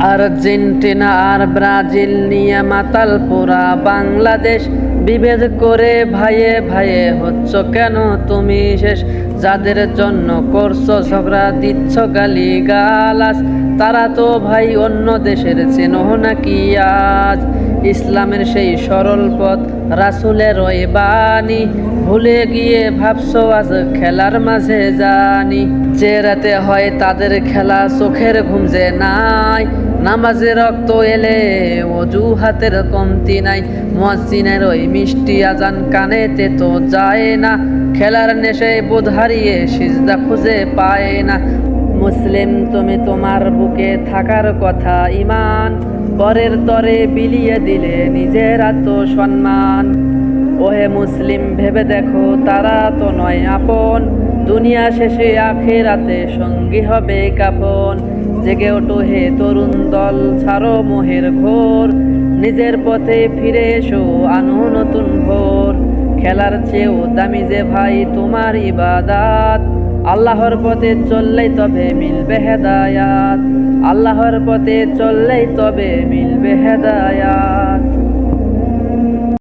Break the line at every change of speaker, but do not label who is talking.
Argentina আর Brazil নিয়ে মাতাল পোড়া বাংলাদেশ, বিভেদ করে ভাইয়ে ভাইয়ে হচ্ছ কেন তুমি শেষ? যাদের জন্য করছো ঝগড়া, দিচ্ছ গালি গালাজ, তারা তো ভাই অন্য দেশের চেনো নাকি আজ? ইসলামের সেই সরল পথ, রাসূলের ওই বাণী ভুলে গিয়ে ভাবছো আজ খেলার মাঝে জানি। যে রাতে হয় তাদের খেলা, চোখের ঘুম যে নাই, নামাজে রক্ত এলে অজুহাতের কমতি নাই। মুয়াজ্জিনের ওই মিষ্টি আজান কানেতে তো যায় না, খেলার নেশায় বোধ হারিয়ে সিজদা খুঁজে পায় না। মুসলিম তুমি, তোমার বুকে থাকার কথা ঈমান, পরের তরে বিলিয়ে দিলে নিজের আত্মসম্মান। ওহে মুসলিম ভেবে দেখো, তারা তো নয় আপন, দুনিয়া শেষে আখিরাতে সঙ্গী হবে কাফন। জেগে ওঠো হে তরুণ দল, ছাড়ো মোহের ঘোর, নিজের পথে ফিরে এসো আনো নতুন ভোর। খেলার চেয়েও দামি যে ভাই তোমার ইবাদাত, আল্লাহর পথে চললেই তবে মিলবে হেদায়াত, আল্লাহর পথে চললেই তবে মিলবে হেদায়াত।